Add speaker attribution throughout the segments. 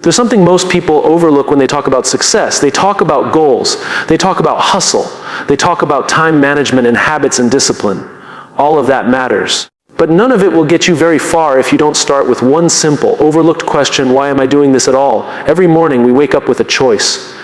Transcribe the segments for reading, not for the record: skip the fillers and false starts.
Speaker 1: There's something most people overlook when they talk about success. They talk about goals. They talk about hustle. They talk about time management and habits and discipline. All of that matters. But none of it will get you very far if you don't start with one simple, overlooked question: why am I doing this at all? Every morning we wake up with a choice.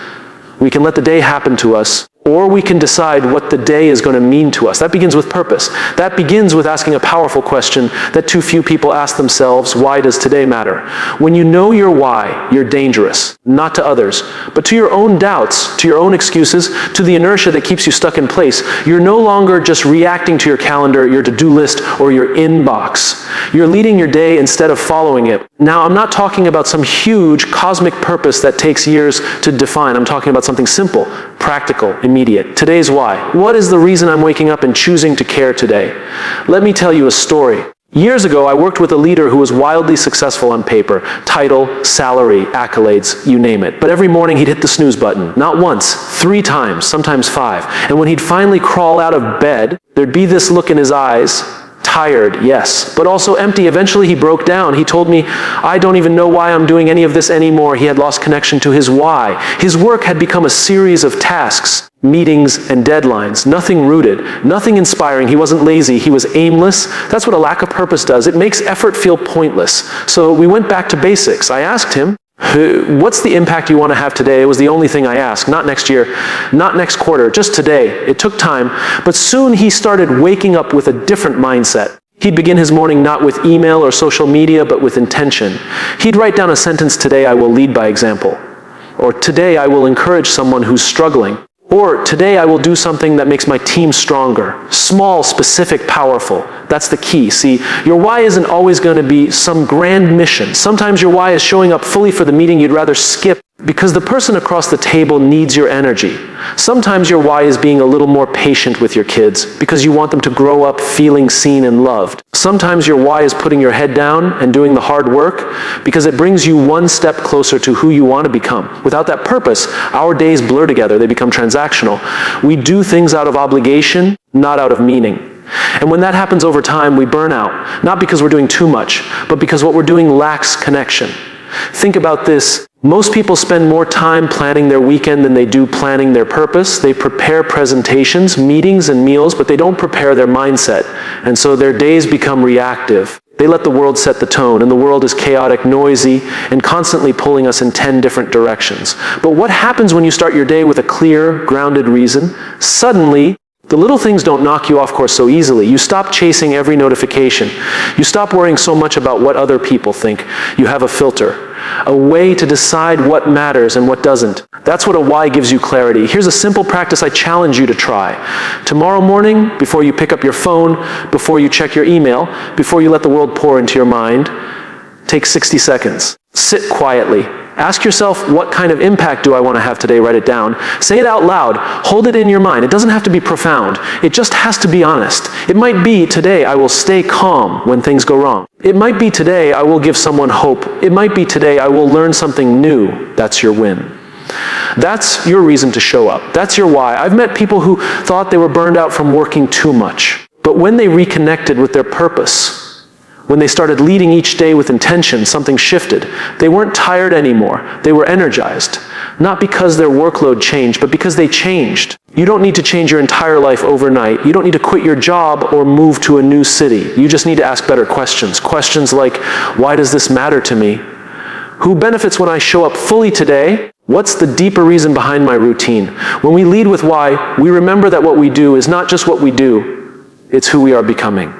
Speaker 1: We can let the day happen to us, or we can decide what the day is going to mean to us. That begins with purpose. That begins with asking a powerful question that too few people ask themselves: why does today matter? When you know your why, you're dangerous, not to others, but to your own doubts, to your own excuses, to the inertia that keeps you stuck in place. You're no longer just reacting to your calendar, your to-do list, or your inbox. You're leading your day instead of following it. Now, I'm not talking about some huge cosmic purpose that takes years to define. I'm talking about something simple, practical, immediate. Today's why. What is the reason I'm waking up and choosing to care today? Let me tell you a story. Years ago, I worked with a leader who was wildly successful on paper. Title, salary, accolades, you name it. But every morning he'd hit the snooze button. Not once, 3 times, sometimes 5. And when he'd finally crawl out of bed, there'd be this look in his eyes. Tired, yes, but also empty. Eventually he broke down. He told me, I don't even know why I'm doing any of this anymore. He had lost connection to his why. His work had become a series of tasks, meetings, and deadlines. Nothing rooted, nothing inspiring. He wasn't lazy. He was aimless. That's what a lack of purpose does. It makes effort feel pointless. So we went back to basics. I asked him, what's the impact you want to have today? It was the only thing I asked. Not next year, not next quarter, just today. It took time, but soon he started waking up with a different mindset. He'd begin his morning not with email or social media, but with intention. He'd write down a sentence: today I will lead by example. Or today I will encourage someone who's struggling. Or today I will do something that makes my team stronger. Small, specific, powerful. That's the key. See, your why isn't always going to be some grand mission. Sometimes your why is showing up fully for the meeting you'd rather skip because the person across the table needs your energy. Sometimes your why is being a little more patient with your kids because you want them to grow up feeling seen and loved. Sometimes your why is putting your head down and doing the hard work because it brings you one step closer to who you want to become. Without that purpose, our days blur together. They become transactional. We do things out of obligation, not out of meaning. And when that happens over time, we burn out, not because we're doing too much, but because what we're doing lacks connection. Think about this. Most people spend more time planning their weekend than they do planning their purpose. They prepare presentations, meetings, and meals, but they don't prepare their mindset. And so their days become reactive. They let the world set the tone, and the world is chaotic, noisy, and constantly pulling us in 10 different directions. But what happens when you start your day with a clear, grounded reason? Suddenly, the little things don't knock you off course so easily. You stop chasing every notification. You stop worrying so much about what other people think. You have a filter, a way to decide what matters and what doesn't. That's what a why gives you clarity. Here's a simple practice I challenge you to try. Tomorrow morning, before you pick up your phone, before you check your email, before you let the world pour into your mind, take 60 seconds. Sit quietly. Ask yourself, what kind of impact do I want to have today? Write it down. Say it out loud. Hold it in your mind. It doesn't have to be profound. It just has to be honest. It might be, today I will stay calm when things go wrong. It might be, today I will give someone hope. It might be, today I will learn something new. That's your win. That's your reason to show up. That's your why. I've met people who thought they were burned out from working too much. But when they reconnected with their purpose, when they started leading each day with intention, something shifted. They weren't tired anymore. They were energized. Not because their workload changed, but because they changed. You don't need to change your entire life overnight. You don't need to quit your job or move to a new city. You just need to ask better questions. Questions like, why does this matter to me? Who benefits when I show up fully today? What's the deeper reason behind my routine? When we lead with why, we remember that what we do is not just what we do, it's who we are becoming.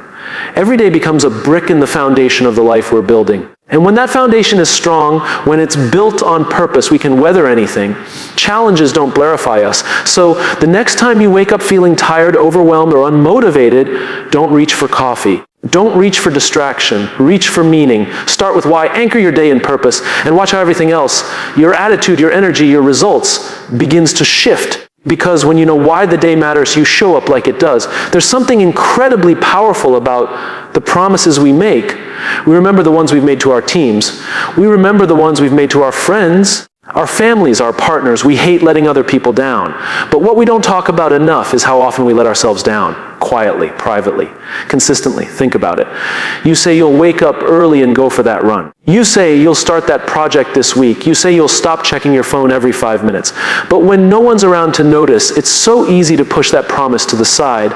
Speaker 1: Every day becomes a brick in the foundation of the life we're building. And when that foundation is strong, when it's built on purpose, we can weather anything. Challenges don't blarify us. So the next time you wake up feeling tired, overwhelmed, or unmotivated, don't reach for coffee. Don't reach for distraction. Reach for meaning. Start with why. Anchor your day in purpose. And watch how everything else, your attitude, your energy, your results, begins to shift. Because when you know why the day matters, you show up like it does. There's something incredibly powerful about the promises we make. We remember the ones we've made to our teams. We remember the ones we've made to our friends, our families, our partners. We hate letting other people down. But what we don't talk about enough is how often we let ourselves down. quietly, privately, consistently. Think about it. You say you'll wake up early and go for that run. You say you'll start that project this week. You say you'll stop checking your phone every 5 minutes. But when no one's around to notice, it's so easy to push that promise to the side.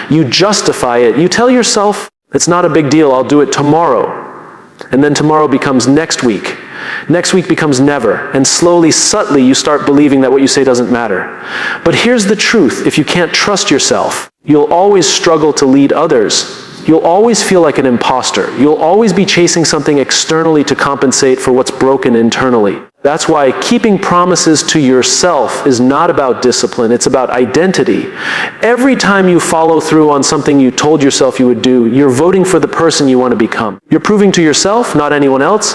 Speaker 1: You justify it. You tell yourself, it's not a big deal, I'll do it tomorrow. And then tomorrow becomes next week. Next week becomes never. And slowly, subtly, you start believing that what you say doesn't matter. But here's the truth. If you can't trust yourself, you'll always struggle to lead others. You'll always feel like an imposter. You'll always be chasing something externally to compensate for what's broken internally. That's why keeping promises to yourself is not about discipline, it's about identity. Every time you follow through on something you told yourself you would do, you're voting for the person you want to become. You're proving to yourself, not anyone else,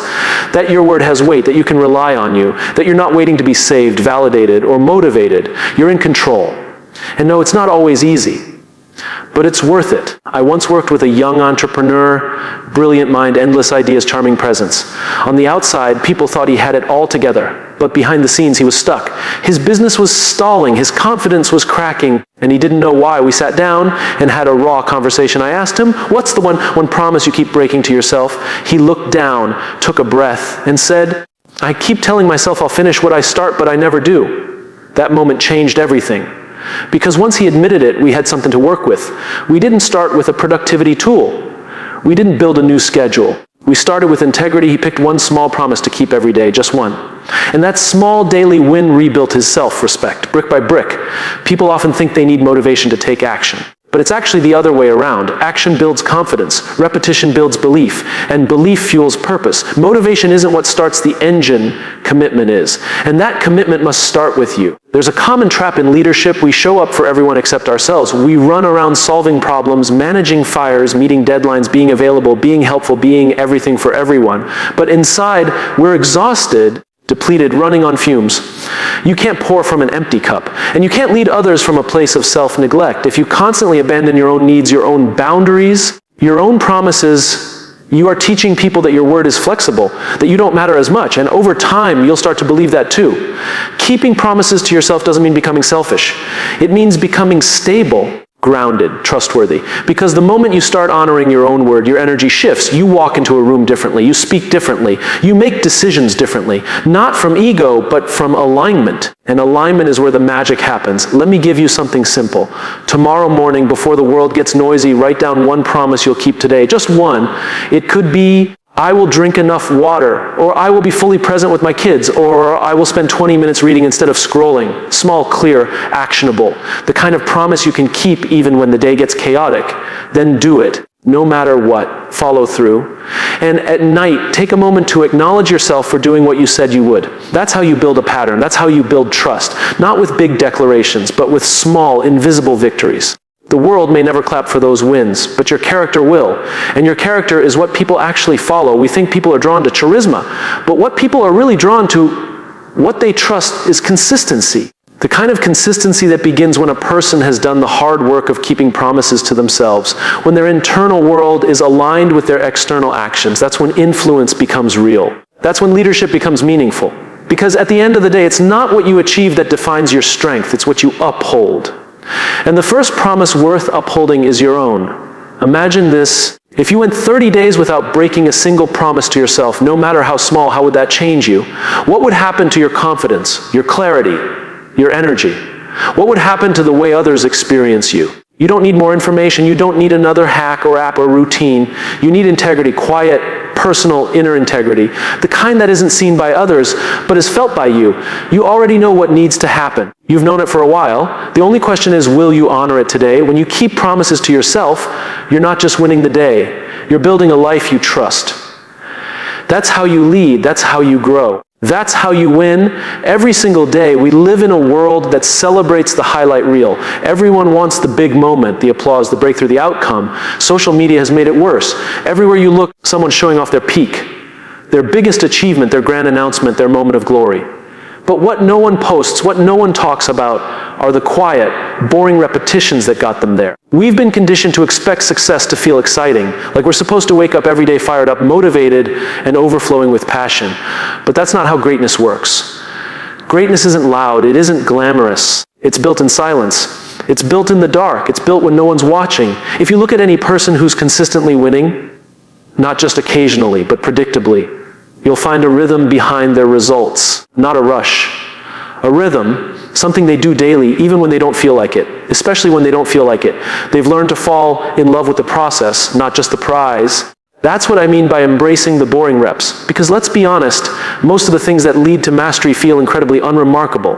Speaker 1: that your word has weight, that you can rely on you, that you're not waiting to be saved, validated, or motivated. You're in control. And no, it's not always easy. But it's worth it. I once worked with a young entrepreneur, brilliant mind, endless ideas, charming presence. On the outside, people thought he had it all together, but behind the scenes, he was stuck. His business was stalling, his confidence was cracking, and he didn't know why. We sat down and had a raw conversation. I asked him, what's the one promise you keep breaking to yourself? He looked down, took a breath, and said, I keep telling myself I'll finish what I start, but I never do. That moment changed everything. Because once he admitted it, we had something to work with. We didn't start with a productivity tool. We didn't build a new schedule. We started with integrity. He picked one small promise to keep every day, just one. And that small daily win rebuilt his self-respect, brick by brick. People often think they need motivation to take action. But it's actually the other way around. Action builds confidence, repetition builds belief, and belief fuels purpose. Motivation isn't what starts the engine, commitment is. And that commitment must start with you. There's a common trap in leadership. We show up for everyone except ourselves. We run around solving problems, managing fires, meeting deadlines, being available, being helpful, being everything for everyone. But inside, we're exhausted, depleted, running on fumes. You can't pour from an empty cup. And you can't lead others from a place of self-neglect. If you constantly abandon your own needs, your own boundaries, your own promises, you are teaching people that your word is flexible, that you don't matter as much. And over time, you'll start to believe that too. Keeping promises to yourself doesn't mean becoming selfish. It means becoming stable, grounded, trustworthy. Because the moment you start honoring your own word, your energy shifts. You walk into a room differently. You speak differently. You make decisions differently. Not from ego, but from alignment. And alignment is where the magic happens. Let me give you something simple. Tomorrow morning, before the world gets noisy, write down one promise you'll keep today. Just one. It could be, I will drink enough water, or I will be fully present with my kids, or I will spend 20 minutes reading instead of scrolling. Small, clear, actionable. The kind of promise you can keep even when the day gets chaotic. Then do it, no matter what. Follow through. And at night, take a moment to acknowledge yourself for doing what you said you would. That's how you build a pattern. That's how you build trust. Not with big declarations, but with small, invisible victories. The world may never clap for those wins, but your character will. And your character is what people actually follow. We think people are drawn to charisma, but what people are really drawn to, what they trust, is consistency. The kind of consistency that begins when a person has done the hard work of keeping promises to themselves, when their internal world is aligned with their external actions. That's when influence becomes real. That's when leadership becomes meaningful. Because at the end of the day, it's not what you achieve that defines your strength, it's what you uphold. And the first promise worth upholding is your own. Imagine this. If you went 30 days without breaking a single promise to yourself, no matter how small, how would that change you? What would happen to your confidence, your clarity, your energy? What would happen to the way others experience you? You don't need more information. You don't need another hack or app or routine. You need integrity, quiet, personal, inner integrity, the kind that isn't seen by others, but is felt by you. You already know what needs to happen. You've known it for a while. The only question is, will you honor it today? When you keep promises to yourself, you're not just winning the day. You're building a life you trust. That's how you lead. That's how you grow. That's how you win. Every single day, we live in a world that celebrates the highlight reel. Everyone wants the big moment, the applause, the breakthrough, the outcome. Social media has made it worse. Everywhere you look, someone's showing off their peak, their biggest achievement, their grand announcement, their moment of glory. But what no one posts, what no one talks about, are the quiet, boring repetitions that got them there. We've been conditioned to expect success to feel exciting, like we're supposed to wake up every day fired up, motivated, and overflowing with passion. But that's not how greatness works. Greatness isn't loud, it isn't glamorous. It's built in silence. It's built in the dark. It's built when no one's watching. If you look at any person who's consistently winning, not just occasionally, but predictably, you'll find a rhythm behind their results, not a rush. A rhythm, something they do daily, even when they don't feel like it, especially when they don't feel like it. They've learned to fall in love with the process, not just the prize. That's what I mean by embracing the boring reps. Because let's be honest, most of the things that lead to mastery feel incredibly unremarkable.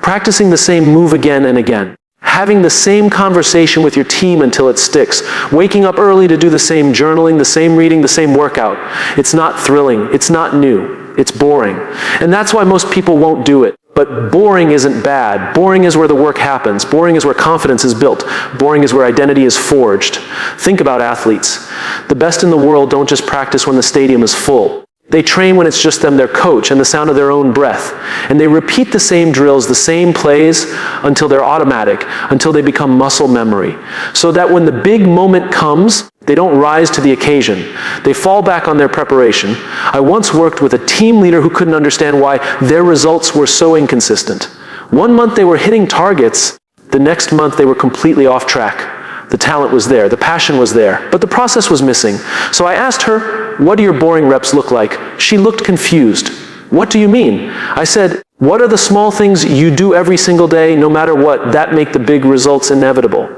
Speaker 1: Practicing the same move again and again. Having the same conversation with your team until it sticks. Waking up early to do the same journaling, the same reading, the same workout. It's not thrilling. It's not new. It's boring. And that's why most people won't do it. But boring isn't bad. Boring is where the work happens. Boring is where confidence is built. Boring is where identity is forged. Think about athletes. The best in the world don't just practice when the stadium is full. They train when it's just them, their coach, and the sound of their own breath. And they repeat the same drills, the same plays, until they're automatic, until they become muscle memory. So that when the big moment comes, they don't rise to the occasion. They fall back on their preparation. I once worked with a team leader who couldn't understand why their results were so inconsistent. One month they were hitting targets, the next month they were completely off track. The talent was there, the passion was there, but the process was missing. So I asked her, what do your boring reps look like? She looked confused. What do you mean? I said, what are the small things you do every single day, no matter what, that make the big results inevitable?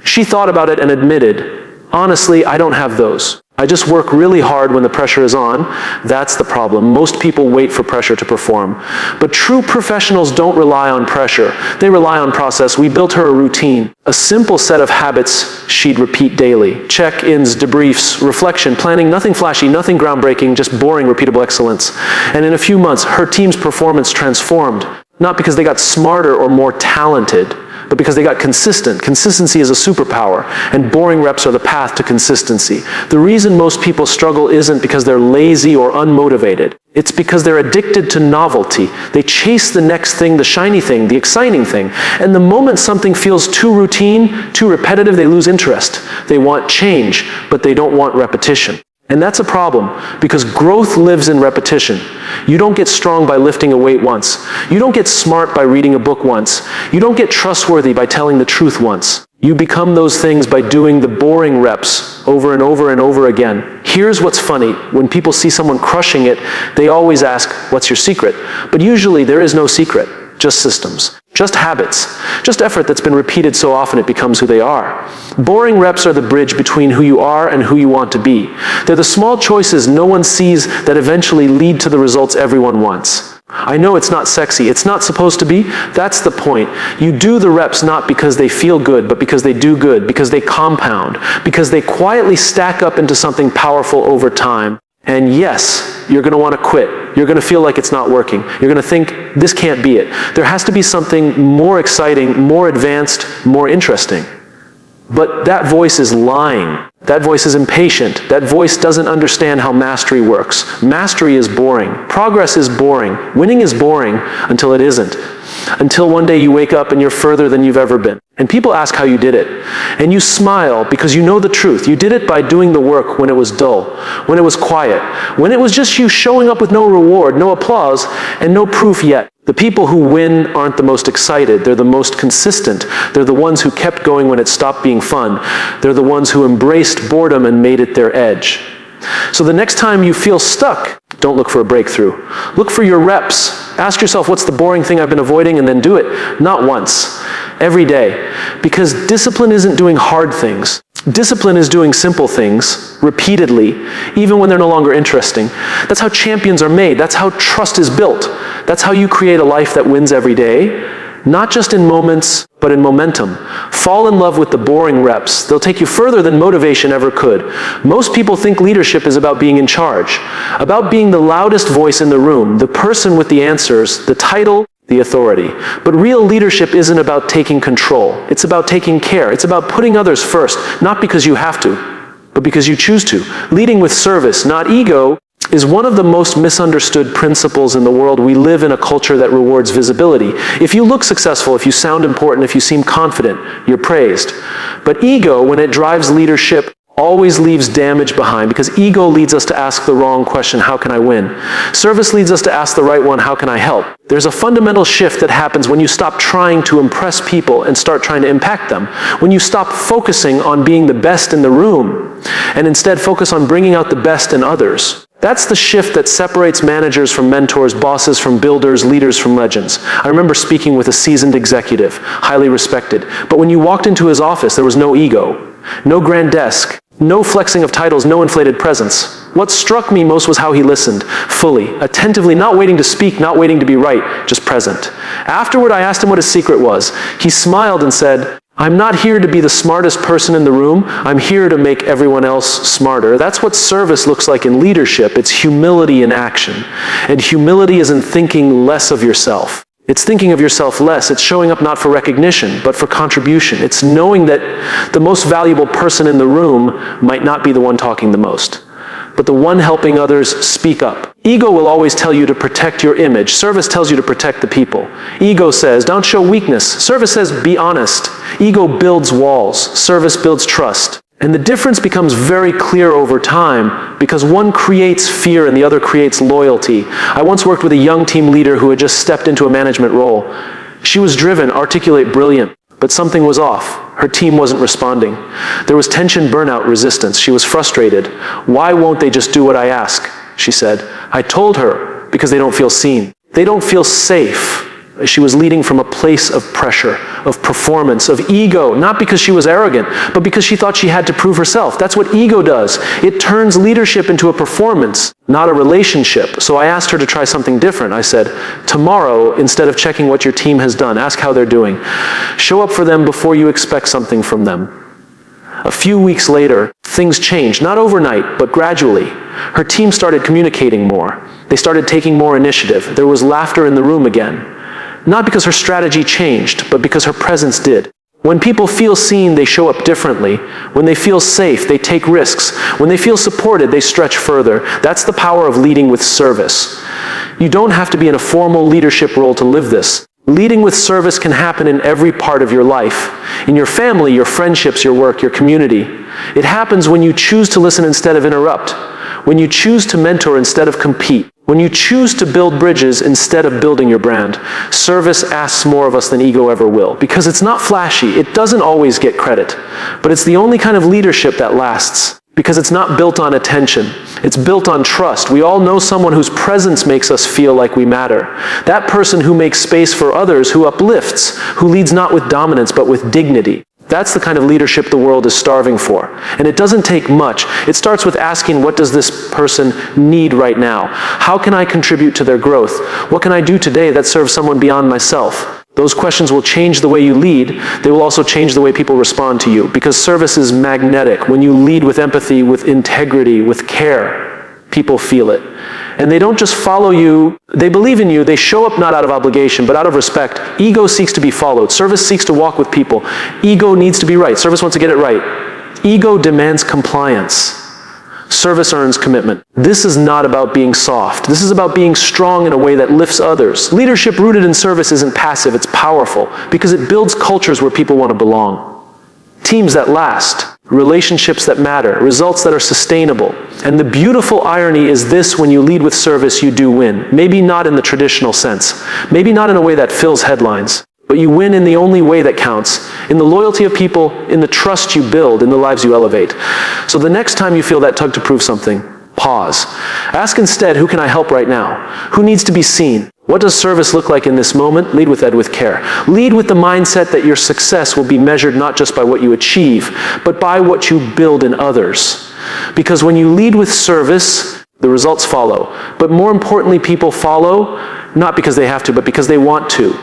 Speaker 1: She thought about it and admitted, honestly, I don't have those. I just work really hard when the pressure is on. That's the problem. Most people wait for pressure to perform. But true professionals don't rely on pressure. They rely on process. We built her a routine, a simple set of habits she'd repeat daily. Check-ins, debriefs, reflection, planning, nothing flashy, nothing groundbreaking, just boring, repeatable excellence. And in a few months, her team's performance transformed. Not because they got smarter or more talented, but because they got consistent. Consistency is a superpower, and boring reps are the path to consistency. The reason most people struggle isn't because they're lazy or unmotivated. It's because they're addicted to novelty. They chase the next thing, the shiny thing, the exciting thing. And the moment something feels too routine, too repetitive, they lose interest. They want change, but they don't want repetition. And that's a problem, because growth lives in repetition. You don't get strong by lifting a weight once. You don't get smart by reading a book once. You don't get trustworthy by telling the truth once. You become those things by doing the boring reps over and over and over again. Here's what's funny. When people see someone crushing it, they always ask, what's your secret? But usually there is no secret, just systems. Just habits, just effort that's been repeated so often it becomes who they are. Boring reps are the bridge between who you are and who you want to be. They're the small choices no one sees that eventually lead to the results everyone wants. I know it's not sexy, it's not supposed to be. That's the point. You do the reps not because they feel good, but because they do good, because they compound, because they quietly stack up into something powerful over time. And yes, you're going to want to quit. You're going to feel like it's not working. You're going to think, this can't be it. There has to be something more exciting, more advanced, more interesting. But that voice is lying. That voice is impatient. That voice doesn't understand how mastery works. Mastery is boring. Progress is boring. Winning is boring until it isn't. Until one day you wake up and you're further than you've ever been. And people ask how you did it. And you smile because you know the truth. You did it by doing the work when it was dull, when it was quiet, when it was just you showing up with no reward, no applause, and no proof yet. The people who win aren't the most excited. They're the most consistent. They're the ones who kept going when it stopped being fun. They're the ones who embraced boredom and made it their edge. So the next time you feel stuck, don't look for a breakthrough. Look for your reps. Ask yourself, what's the boring thing I've been avoiding, and then do it. Not once, every day. Because discipline isn't doing hard things. Discipline is doing simple things repeatedly, even when they're no longer interesting. That's how champions are made. That's how trust is built. That's how you create a life that wins every day. Not just in moments, but in momentum. Fall in love with the boring reps. They'll take you further than motivation ever could. Most people think leadership is about being in charge, about being the loudest voice in the room, the person with the answers, the title, the authority. But real leadership isn't about taking control. It's about taking care. It's about putting others first, not because you have to, but because you choose to. Leading with service, not ego, is one of the most misunderstood principles in the world. We live in a culture that rewards visibility. If you look successful, if you sound important, if you seem confident, you're praised. But ego, when it drives leadership, always leaves damage behind because ego leads us to ask the wrong question, how can I win? Service leads us to ask the right one, how can I help? There's a fundamental shift that happens when you stop trying to impress people and start trying to impact them. When you stop focusing on being the best in the room and instead focus on bringing out the best in others. That's the shift that separates managers from mentors, bosses from builders, leaders from legends. I remember speaking with a seasoned executive, highly respected, but when you walked into his office, there was no ego, no grand desk, no flexing of titles, no inflated presence. What struck me most was how he listened, fully, attentively, not waiting to speak, not waiting to be right, just present. Afterward, I asked him what his secret was. He smiled and said, I'm not here to be the smartest person in the room. I'm here to make everyone else smarter. That's what service looks like in leadership. It's humility in action. And humility isn't thinking less of yourself. It's thinking of yourself less. It's showing up not for recognition, but for contribution. It's knowing that the most valuable person in the room might not be the one talking the most, but the one helping others speak up. Ego will always tell you to protect your image. Service tells you to protect the people. Ego says, don't show weakness. Service says, be honest. Ego builds walls. Service builds trust. And the difference becomes very clear over time because one creates fear and the other creates loyalty. I once worked with a young team leader who had just stepped into a management role. She was driven, articulate, brilliant, but something was off. Her team wasn't responding. There was tension, burnout, resistance. She was frustrated. Why won't they just do what I ask? She said. I told her, because they don't feel seen. They don't feel safe. She was leading from a place of pressure, of performance, of ego, not because she was arrogant, but because she thought she had to prove herself. That's what ego does. It turns leadership into a performance, not a relationship. So I asked her to try something different. I said, tomorrow, instead of checking what your team has done, ask how they're doing. Show up for them before you expect something from them. A few weeks later, things changed, not overnight, but gradually. Her team started communicating more. They started taking more initiative. There was laughter in the room again. Not because her strategy changed, but because her presence did. When people feel seen, they show up differently. When they feel safe, they take risks. When they feel supported, they stretch further. That's the power of leading with service. You don't have to be in a formal leadership role to live this. Leading with service can happen in every part of your life. In your family, your friendships, your work, your community. It happens when you choose to listen instead of interrupt. When you choose to mentor instead of compete. When you choose to build bridges instead of building your brand. Service asks more of us than ego ever will. Because it's not flashy. It doesn't always get credit. But it's the only kind of leadership that lasts. Because it's not built on attention. It's built on trust. We all know someone whose presence makes us feel like we matter. That person who makes space for others, who uplifts, who leads not with dominance but with dignity. That's the kind of leadership the world is starving for. And it doesn't take much. It starts with asking, what does this person need right now? How can I contribute to their growth? What can I do today that serves someone beyond myself? Those questions will change the way you lead. They will also change the way people respond to you. Because service is magnetic. When you lead with empathy, with integrity, with care, people feel it. And they don't just follow you, they believe in you, they show up not out of obligation, but out of respect. Ego seeks to be followed. Service seeks to walk with people. Ego needs to be right. Service wants to get it right. Ego demands compliance. Service earns commitment. This is not about being soft. This is about being strong in a way that lifts others. Leadership rooted in service isn't passive, it's powerful, because it builds cultures where people want to belong. Teams that last, relationships that matter, results that are sustainable. And the beautiful irony is this: when you lead with service, you do win. Maybe not in the traditional sense. Maybe not in a way that fills headlines. But you win in the only way that counts. In the loyalty of people, in the trust you build, in the lives you elevate. So the next time you feel that tug to prove something, pause. Ask instead, who can I help right now? Who needs to be seen? What does service look like in this moment? Lead with care. Lead with the mindset that your success will be measured not just by what you achieve, but by what you build in others. Because when you lead with service, the results follow. But more importantly, people follow, not because they have to, but because they want to.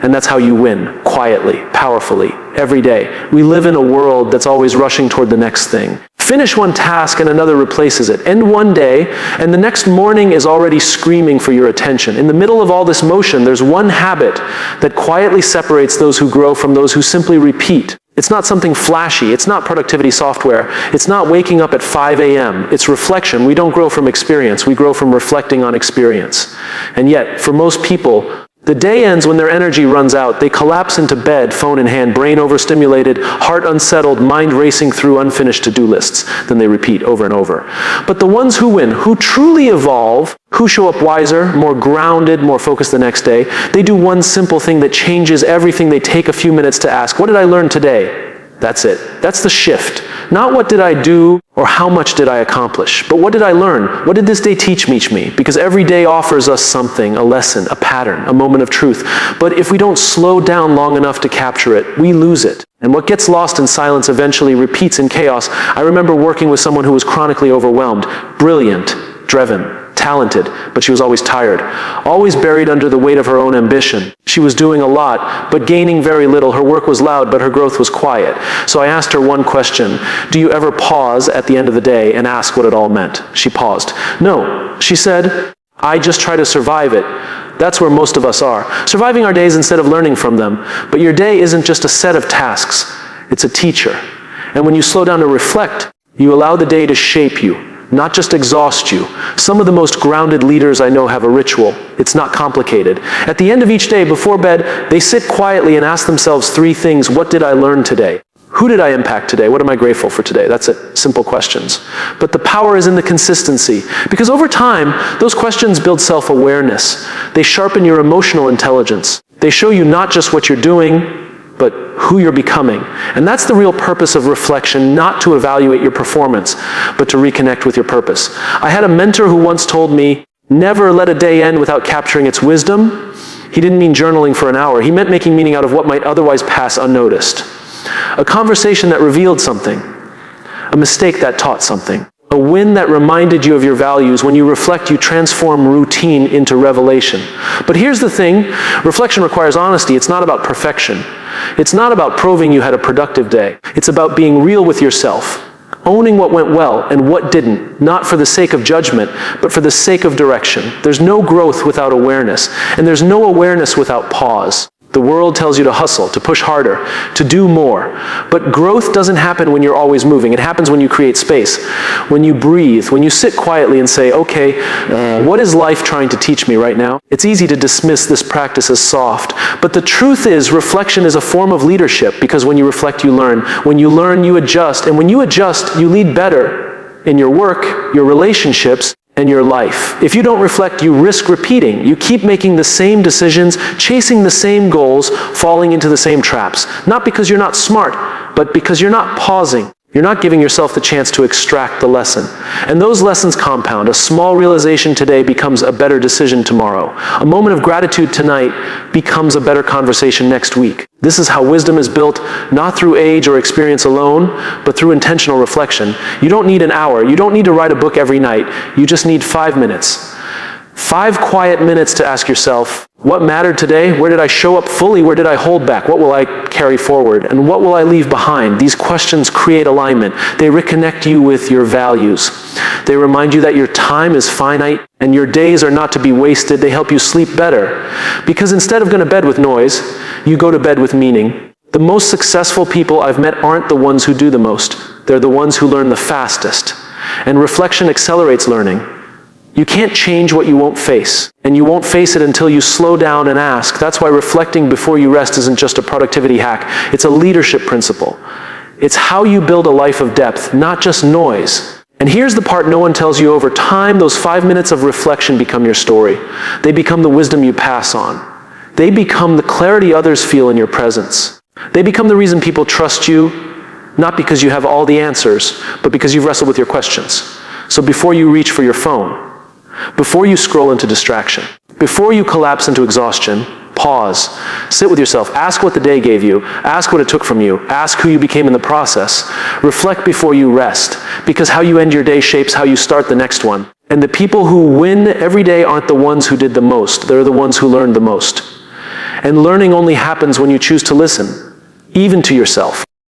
Speaker 1: And that's how you win, quietly, powerfully, every day. We live in a world that's always rushing toward the next thing. Finish one task and another replaces it. End one day, and the next morning is already screaming for your attention. In the middle of all this motion, there's one habit that quietly separates those who grow from those who simply repeat. It's not something flashy. It's not productivity software. It's not waking up at 5 a.m. It's reflection. We don't grow from experience. We grow from reflecting on experience. And yet, for most people, The day ends when their energy runs out. They collapse into bed, phone in hand, brain overstimulated, heart unsettled, mind racing through unfinished to-do lists. Then they repeat over and over. But the ones who win, who truly evolve, who show up wiser, more grounded, more focused the next day, they do one simple thing that changes everything. They take a few minutes to ask, what did I learn today? That's it. That's the shift. Not what did I do or how much did I accomplish, but what did I learn? What did this day teach me? Because every day offers us something, a lesson, a pattern, a moment of truth. But if we don't slow down long enough to capture it, we lose it. And what gets lost in silence eventually repeats in chaos. I remember working with someone who was chronically overwhelmed, brilliant, driven, talented, but she was always tired, always buried under the weight of her own ambition. She was doing a lot, but gaining very little. Her work was loud, but her growth was quiet. So I asked her one question: do you ever pause at the end of the day and ask what it all meant? She paused. No, she said, I just try to survive it. That's where most of us are, surviving our days instead of learning from them. But your day isn't just a set of tasks, it's a teacher. And when you slow down to reflect, you allow the day to shape you, not just exhaust you. Some of the most grounded leaders I know have a ritual. It's not complicated. At the end of each day, before bed, they sit quietly and ask themselves 3 things. What did I learn today? Who did I impact today? What am I grateful for today? That's it. Simple questions. But the power is in the consistency. Because over time, those questions build self-awareness. They sharpen your emotional intelligence. They show you not just what you're doing, but who you're becoming. And that's the real purpose of reflection, not to evaluate your performance, but to reconnect with your purpose. I had a mentor who once told me, never let a day end without capturing its wisdom. He didn't mean journaling for an hour. He meant making meaning out of what might otherwise pass unnoticed. A conversation that revealed something, a mistake that taught something, a win that reminded you of your values. When you reflect, you transform routine into revelation. But here's the thing, reflection requires honesty. It's not about perfection. It's not about proving you had a productive day. It's about being real with yourself, owning what went well and what didn't, not for the sake of judgment, but for the sake of direction. There's no growth without awareness, and there's no awareness without pause. The world tells you to hustle, to push harder, to do more. But growth doesn't happen when you're always moving. It happens when you create space, when you breathe, when you sit quietly and say, okay, what is life trying to teach me right now? It's easy to dismiss this practice as soft, but the truth is reflection is a form of leadership, because when you reflect, you learn. When you learn, you adjust. And when you adjust, you lead better in your work, your relationships, and your life. If you don't reflect, you risk repeating. You keep making the same decisions, chasing the same goals, falling into the same traps. Not because you're not smart, but because you're not pausing. You're not giving yourself the chance to extract the lesson. And those lessons compound. A small realization today becomes a better decision tomorrow. A moment of gratitude tonight becomes a better conversation next week. This is how wisdom is built, not through age or experience alone, but through intentional reflection. You don't need an hour. You don't need to write a book every night. You just need 5 minutes. 5 quiet minutes to ask yourself, what mattered today? Where did I show up fully? Where did I hold back? What will I carry forward? And what will I leave behind? These questions create alignment. They reconnect you with your values. They remind you that your time is finite and your days are not to be wasted. They help you sleep better. Because instead of going to bed with noise, you go to bed with meaning. The most successful people I've met aren't the ones who do the most. They're the ones who learn the fastest. And reflection accelerates learning. You can't change what you won't face, and you won't face it until you slow down and ask. That's why reflecting before you rest isn't just a productivity hack. It's a leadership principle. It's how you build a life of depth, not just noise. And here's the part no one tells you. Over time, those 5 minutes of reflection become your story. They become the wisdom you pass on. They become the clarity others feel in your presence. They become the reason people trust you, not because you have all the answers, but because you've wrestled with your questions. So before you reach for your phone, before you scroll into distraction, before you collapse into exhaustion, pause, sit with yourself, ask what the day gave you, ask what it took from you, ask who you became in the process, reflect before you rest, because how you end your day shapes how you start the next one. And the people who win every day aren't the ones who did the most, they're the ones who learned the most. And learning only happens when you choose to listen, even to yourself.